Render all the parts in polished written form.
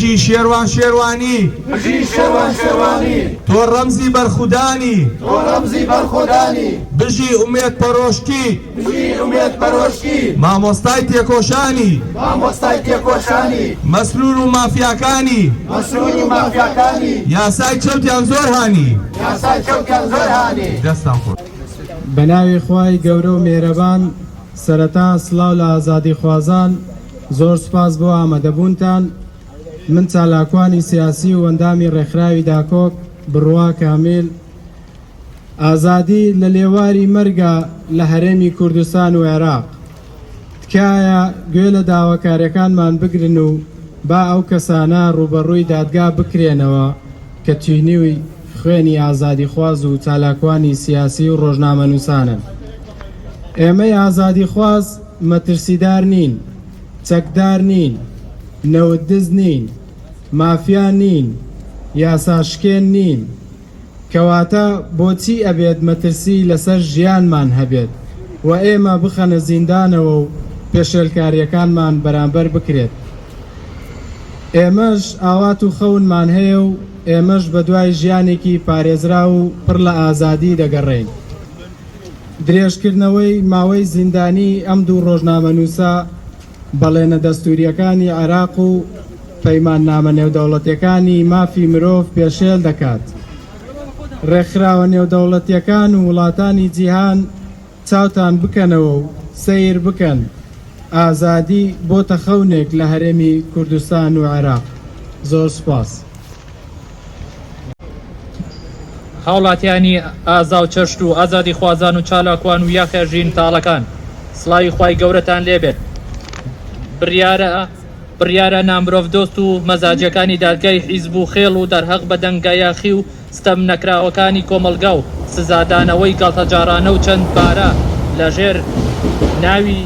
بژی شێروان شێروانی بژی شێروان شێروانی تۆ ڕەمزی بەرخودانی تۆ ڕەمزی بەرخودانی بژی ئومێد پەرۆشکی بژی ئومێد پەرۆشکی مامۆستای تێکۆشانی مامۆستای تێکۆشانی مەسرور و مافیاکانی مەسرور و مافیاکانی یاسای چەوتیان زۆر هانی یاسای چەوتیان زۆر هانی دەستان خۆش بەناوی خوای گەورە و مێرەبان سەرەتا سڵاو لە ئازادی خوازان زۆر سوپاس بۆ ئامادەبوونتان من چالاکوانی سیاسی و ئەندامی ڕێکخراوی داکۆک بڕوا کامیل ئازادی لە لێواری مەرگە لە هەرێمی کوردستان و عێراق تکایە گوێ لە داواکاریەکانمان بگرن و با ئەو کەسانە ڕوبەڕووی دادگا بکرێنەوە کە توینیوی خوێنی ئازادی خواز و چالاکوانی سیاسی و ڕۆژنامەنووسانن ئێمەی ئازادی خواز مەترسیدار نین چەکدار نین نەوتدز نین مافیا نین یاساشکێن نین کەواتە بۆچی ئەبێت مەترسی لەسەر ژیانمان هەبێت و ئێمە بخەنە زیندانەوە و پێشێلکاریەکانمان بەرامبەر بکرێت ئێمەش ئاوات و خەونمان هەیە و ئێمەش بە دوای ژیانێکی پارێزرا و پڕ لە ئازادی دەگەڕێین درێژکردنەوەی ماوەی زیندانی ئەم دوو ڕۆژنامەنووسە بەڵێنە دەستوریەکانی عێراق و پەیماننامە نێودەوڵەتیەکانی مافی مرۆڤ پێشێل دەکات ڕێکخراوە نێودەوڵەتیەکان و وڵاتانی جیهان چاوتان بکەنەوە و سەیر بکەن ئازادی بۆتە خەونێک لە هەرێمی کوردستان و عێراق زۆر سوپاس هاوڵاتیانی ئازا و چەشت و ئازادی خوازان و چالاکوان و یاخێژین تاڵەکان سڵاوی خوای گەورەتان لێبێت بڕیارە نامرۆڤ دۆست و مەزاجەکانی دادگای حیزب و خێڵ و دەرهەق بە دەنگایاخی و ستەم نەکراوەکانی کۆمەلگا و سزادانەوەی گاڵتەجارانە و چەند بارە لەژێر ناوی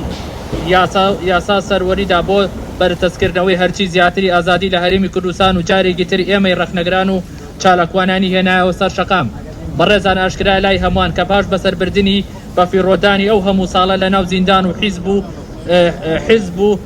یاسا سەروەریدا بۆ بەرتەسکردنەوەی هەرچی زیاتری ئازادی لە هەرێمی کوردستان و جارێکی تر ئێمەی ڕەخنەگران و چالاکوانانی هێنایەوە سەر شەقام بەڕێزان ئاشکرا لای هەمووان کە پاش بەسەربردننی بەفیڕۆدانی ئەو هەموو ساڵە لە ناو زیندان و حیزب و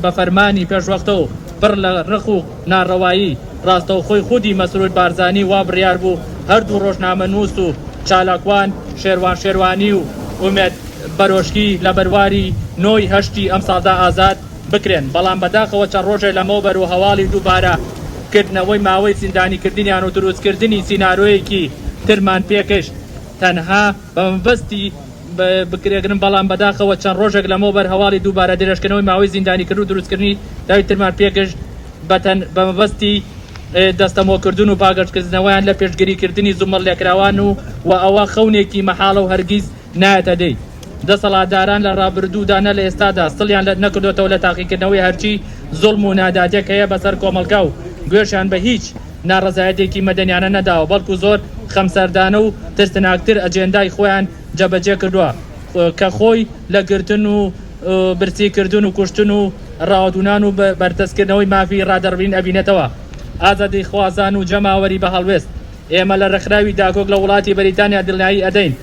بە فەرمانی پێشوەختەوە پڕ لە ڕق و ناڕەوایی ڕاستەوخۆی خودی مەسرور بارزانی وا بڕیار بوو هەردوو ڕۆژنامەنووس و چالاکوان شێروان شێروانی و ئومێد بەرۆشکی لە بەرواری نۆی هەشتی ئەم ساڵدا ئازاد بکرێن بەڵام بەداخەوە چەند ڕۆژێ لەمەوە بەر و هەواڵی دووبارە کردنەوەی ماوەی زیندانیکردنیان و دروستکردنی سینارۆیەکی ترمان پێکەشت تەنها بە مەبەستی بکرێگرن بەڵام بەداخەوە چەند ڕۆژێک لەمەوە بەر هەواڵی دووبارە درێژکردنەوەی ماوەی زیندانیکردن و دروستکردنی داوی ترمان پێکەشت بە مەبەستی دەستەمۆکردن و باگەشتکردنەوەیان لە پێشگیریکردنی زومەڵ لێکراوان و ئەوە خەونێکی مەحاڵە و هەرگیز نایەتە دەی دەسەڵاتداران لە ڕابردوودا نە لە ئێستادا سڵیان نەکردوێتەوە لە تاقیکردنەوەی هەرچی زوڵم و نادادێک هەیە بەسەر کۆمەلگا و گوێشیان بە هیچ ناڕەزایەتێکی مەدەنیانە نەداوە بەڵکو زۆر خەمسەردانە و ترسناکتر ئەجێندای خۆیان جەبەجێ کردووە کە خۆی لە گرتن و برسیکردن و کوشتن و ڕاودونان و بەردەستکردنەوەی مافی ڕادەڕبین ئەبینێتەوە ئازادی خوازان و جەماوەری بە هەڵوێست ئێمە لە ڕێکخراوی داکۆک لە وڵاتی بەریتانیا دڵنیایی ئەدەین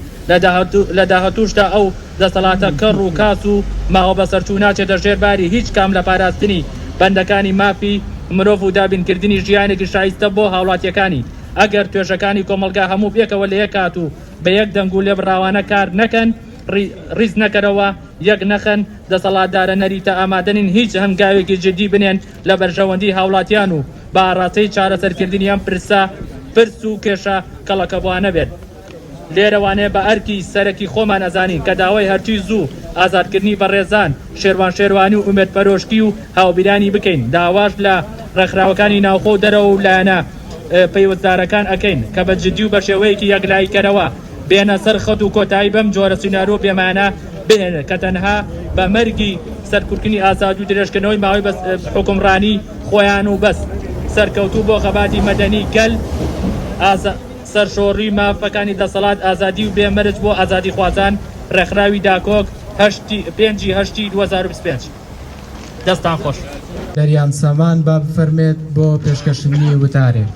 لە داهاتووشدا ئەو دەسەڵاتە کەڕ و کاس و ماوە بەسەرچوو ناچێتە ژێرباری هیچ کام لە پاراستنی بەندەکانی مافی مرۆڤ و دابینکردنی ژیانێکی شایستە بۆ هاوڵاتیەکانی ئەگەر توێژەکانی کۆمەلگا هەموو پێکەوە لە یەک کات و بە یەک دەنگ و لێبڕاوانە کار نەکەن ڕیز نەکەرەوە یەک نەخەن دەسەڵاتدارە نەریتە ئامادەنین هیچ هەنگاوێکی جدی بنێن لە بەرژەوەندی هاوڵاتیان و بە ئاڕاستەی چارەسەرکردنیان پرس و کێشە کەڵەکەبوانە بێت لێرەوانەیە بە ئەرکی سەرەکی خۆمان ئەزانین کە داوای هەرچی زوو ئازادکردنی بەڕێزان شێروان شێروانی و ئومێد پەرۆشکی و هاوبیرانی بکەین داواش لە ڕێکخراوەکانی ناوخۆ و دەرەوە و لایەنە پەیوەستدارەکان ئەکەین کە بە جدی و بە شێوەیەکی یەکلایکەرەوە بێنە سەر خەت و کۆتایی بەم جۆرە سینارۆ پێمانە بهێنێت کە تەنها بە مەرگی سەرکوتنی ئازادی و درێژکردنەوەی ماوەی حکومڕانی خۆیان و بەس سەرکەوتوو بۆ خەباتی مەدەنی گەل سەرشۆڕی مافەکانی دەسەڵات ئازادی و بێمەرج بۆ ئازادی خوازان ڕێکخراوی داکۆک 5/8/2025 دەستان خۆش دەریان سامان با بفەرمێت بۆ پێشکەشتنی وتارێک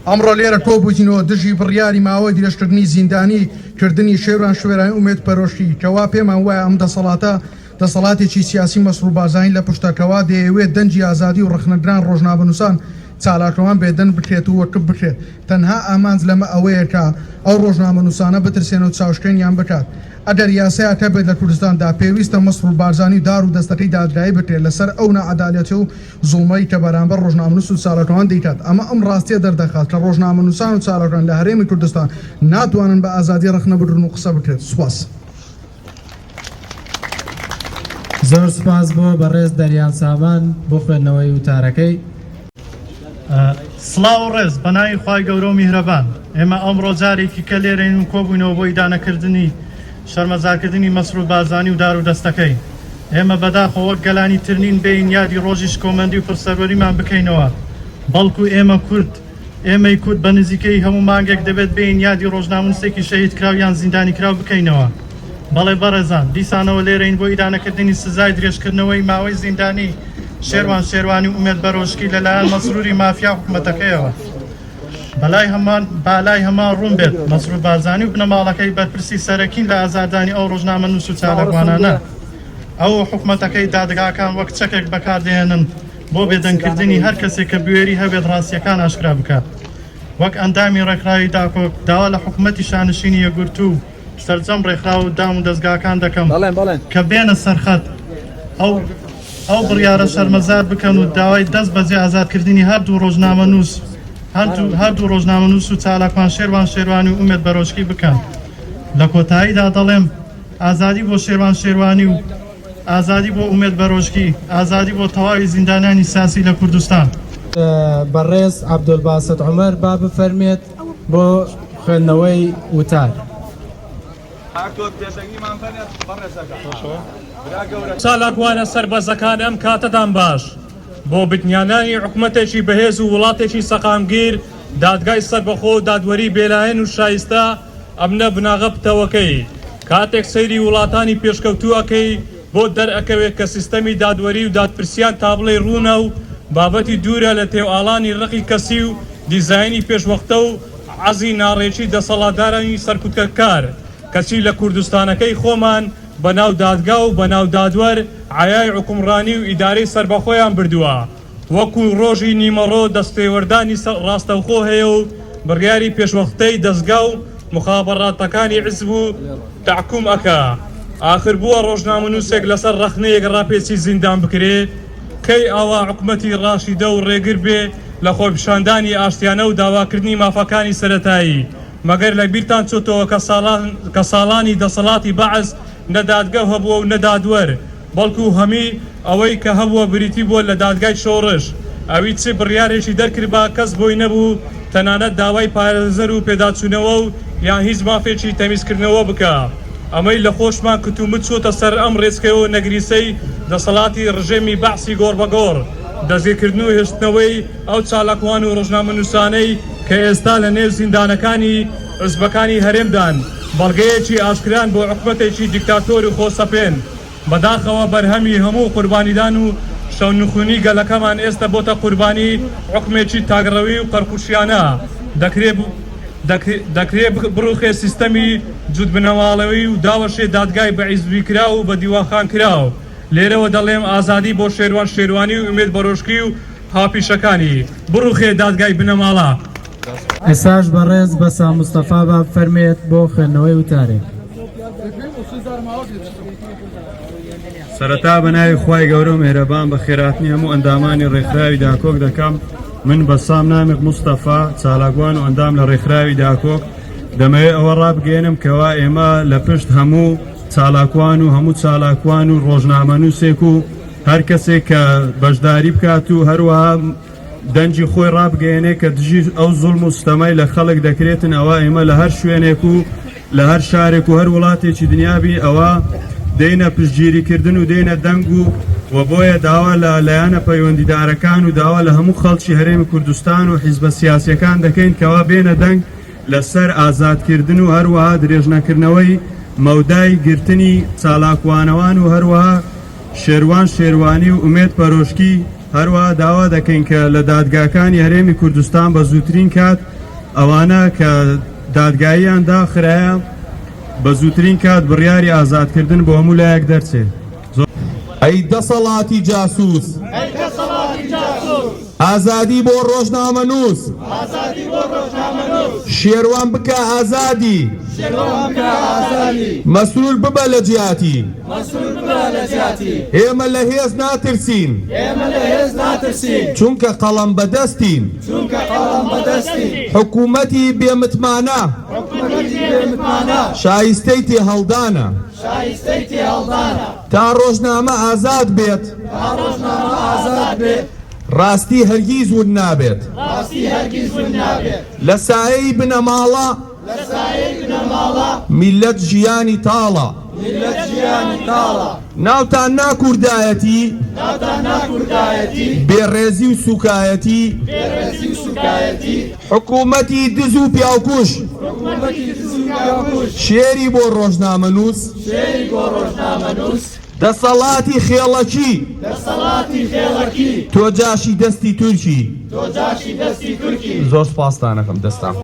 ئەمڕۆ لێرە کۆبووینەوە دژی بڕیاری ماوەی درێژکردنی زیندانی کردنی شێروان شوێرانی ئومێد پەرۆشکی کەوا پێمان وایە ئەم دەسەڵاتە دەسەڵاتێکی سیاسی مەسروور بارزانانی لە پشتەکەوا دەیەوێت دەنجی ئازادی و ڕخنەگران ڕۆژنامەنووسان چالاکەوان بێدەنگ بکرێت و وەرکب بکرێت. تەنها ئامانج لەمە ئەوەیە کە ئەو ڕۆژنامەنووسانە بترسێنەوە چاوشکێنیان بکات. ئەگەر یاسایە هەبێت لە کوردستاندا پێویستە مەسروور بارزانی و دار و دەستەکەی دادگایی بکرێت لەسەر ئەو نەعەدالەتی و زوڵمەی کە بەرامبەر ڕۆژنامەنووس و چالاکەوان دەیکات. ئەمە ئەم ڕاستیە دەردەخات کە ڕۆژنامەنووسان و چالاکەوان لە هەرێمی کوردستان ناتوانن بە ئازادی ڕخنە بدرن و قسە بکرێت. سوپاس. زۆر سپاس بۆ بەڕێز دەریان سامان بۆ خوێندنەوەی وتارەکەی. سڵاو و ڕێز بەناوی خوای گەورە و میهرەبان. ئێمە ئەمڕۆ جارێکی کە لێرەین و کۆبوونەوە بۆ ئیدانەکردنی شەرمەزارکردنی مەسروور بارزانی و دار و دەستەکەی. ئێمە بەداخەوە وەک گەلانی ترنین بین یادی ڕۆژی شکۆمەندی و پرسەروەریمان بکەینەوە. بەڵکو ئێمە کورد، ئێمەی کورد بە نزیکەی هەموو مانگێک دەبێت بین یادی ڕۆژنامەنووسێکی شەهید کراویان زیندانی کراو بکەینەوە. بەڵێ بەڕێزان دیسانەوە لێرەین بۆ ئیدانەکردنی سزای درێژکردنەوەی ماوەی زیندانی شێروان شێروانی و ئومێد بەرۆشکی لەلایەن مەسرووری مافیا حکومەتەکەیەوە. بالای هەمان ڕوون بێت مەسروور بارزانی و بنەماڵەکەی بەرپرسی سەرەکین لە ئازادانی ئەو ڕۆژنامەنووس و چالاکوانانە. ئەو حکومەتەکەی دادگاکان وەک چەکێک بەکاردێنن بۆ بێدەنگکردنی هەر کەسێک کە بوێری هەبێت ڕاستیەکان ئاشکرا بکات. وەک ئەندامی ڕێکخراوی داکۆک داوا لە حکومەتی شانشینی یەکگرتوو سەرجەم ڕێکخراو و دام و دەستگاکان دەکەم کە بێنە سەرخەت ئەو بڕیارە شەرمەزار بکەن و داوای دەست بەجێ ئازادکردنی هەردوو ڕۆژنامەنووس و چالاکوان شێروان شێروانی و ئومێد بەرۆشکی بکەن. لە کۆتاییدا دەڵێم ئازادی بۆ شێروان شێروانی و ئازادی بۆ ئومێد بەرۆشکی، ئازادی بۆ تەواوی زیندانانی سیاسی لە کوردستان. بەڕێز عەبدولباست عومەر با بفەرمێت بۆ خوێندنەوەی وتار. چالاکوانە سەربەزەکان ئەم کاتەدان باش بۆ بتنیانانی حکومەتێکی بەهێز و وڵاتێکی سەقامگیر دادگای سەربەخۆ و دادوەری بێلایەن و شایستە ئەمنە بناغە پتەوەکەی کاتێک سەیری وڵاتانی پێشکەوتووەکەی بۆ دەرئەکەوێت کە سیستەمی دادوەری و دادپرسیان تابڵێ ڕوونە و بابەتی دوورە لە تێوئاڵانی ڕقی کەسی و دیزاینی پێشوەختە و عەزی ناڕێکی دەسەڵاتدارانی سەرکوتکەکار کەچی لە کوردستانەکەی خۆمان بەناو دادگا و بەناو دادوەر عایای حکومڕانی و ئیدارەی سەربەخۆیان بردووە وەکو ڕۆژی نیمەڕۆ دەستپێوەردانی ڕاستەوخۆ هەیە و بڕیاری پێشوەختەی دەستگا و مخابەڕاتەکانی حیزب و تحکوم ئەکا ئاخر بووە ڕۆژنامەنووسێک لەسەر ڕەخنەیەک ڕاپێچی زیندان بکرێ کەی ئاوا حکومەتی ڕاشیدە و ڕێگر بێ لە خۆپیشاندانی ئاشتیانە و داواکردنی مافەکانی سەرەتایی مەگەر لە بیرتان چۆتەوە کە ساڵانی دەسەڵاتی بەعز نەدادگە هەبووە و نەدادوەر بەڵکو هەمی ئەوەی کە هەبووە بریتی بووە لە دادگای شۆڕش ئەوی چێ بڕیارێکی دەرکرد کەس بۆی نەبوو تەنانەت داوای پارێزەر و پێداچوونەوە و یان هیچ مافێکی تەمیزکردنەوە بکە ئەمەی لە خۆشمان کتومت چۆتە سەر ئەم ڕێچکەوە نەگریسەی دەسەڵاتی ڕژێمی بەعسی گۆڕبەگۆڕ دەستگیرکردن و هێشتنەوەی ئەو چالاکوان و ڕۆژنامەنووسانەی کە ئێستا لە نێو زیندانەکانی عزبەکانی هەرێمدان بەڵگەیەکی ئاشکران بۆ حکومەتێکی دیکتاتۆر و خۆسەپێن بەداخەوە بەرهەمی هەموو قوربانیدان و شەونخوونی گەلەکەمان ئێستا بۆتە قوربانی حکومێکی تاگڕەوی و قەرقوشیانە دەکرێت بڕوخێ سیستەمی جوود بنەماڵەوەی و داوەشێ دادگای بە عیزبی کرا و بە دیواخان کراو لێرەوە دەڵێم ئازادی بۆ شێروان شێروانی و ئومێد بەرۆشکی و هاپیشەکانی بڕوخێ دادگای بنەماڵە. ئێساش بەڕێز بەسا مستەفا با بفەرمێت بۆ خوێندنەوەی وتارێک. سەرەتا بەناوی خوای گەورە و مێرەبان بە خێراتنی هەموو ئەندامانی ڕێکخراوی داکۆک دەکەم من بەسام نامێک مستەفا چالاکوان و ئەندام لە ڕێکخراوی داکۆک دەمەوێت ئەوە ڕابگەێنم کەوا ئێمە لە پشت هەموو چالاکوان و هەموو چالاکوان و ڕۆژنامەنووسێک و هەر کەسێک کە بەشداری بکات و هەروەها دەنجی خۆی ڕابگەێنێ کە دژی ئەو زوڵم و ستەمای لە خەڵک دەکرێتن ئەوە ئێمە لە هەر شوێنێک و لە هەر شارێک و هەر وڵاتێکی دنیابی ئەوە دێنە پشتگیریکردن و دێنە دەنگ و بۆیە داوا لە لایەنە پەیوەندیدارەکان و داوا لە هەموو خەڵکی هەرێمی کوردستان و حیزبە سیاسیەکان دەکەین کەوا بێنە دەنگ لەسەر ئازادکردن و هەروەها درێژنەکردنەوەی مەودای گرتنی چالاکوانەوان و هەروەها شێروان شێروانی و ئومێد پەرۆشکی هەروەها داوا دەکەین کە لە دادگاکانی هەرێمی کوردستان بە زووترین کات ئەوانە کە دادگاییان داخرایە بە زووترین کات بڕیاری ئازادکردن بۆ هەموو لایەک دەرچێت. ئەی دەسەڵاتی جاسووس ئازادی بۆ ڕۆژنامەنووس شێروان بکە ئازادی مەسرور ببە لە جیاتی ئێمە لە هێز ناترسین چونکە قەڵەم بەدەستین حکوومەتی بێمتمانە شایستەی تێ هەڵدانە تا ڕۆژنامە ئازاد بێت ڕاستی هەرگیز ون نابێت لە سایەی بنەماڵە میلەت ژیانی تاڵە ناوتان ناکوردایەتی بێڕێزی و سوکایەتی حکوومەتی دز و پیاوکوش شێری بۆ ڕۆژنامەنووس دەسەڵاتی خێڵەکی تۆ جاشی دەستی تورکی زۆر سپاستانەکەم دەستان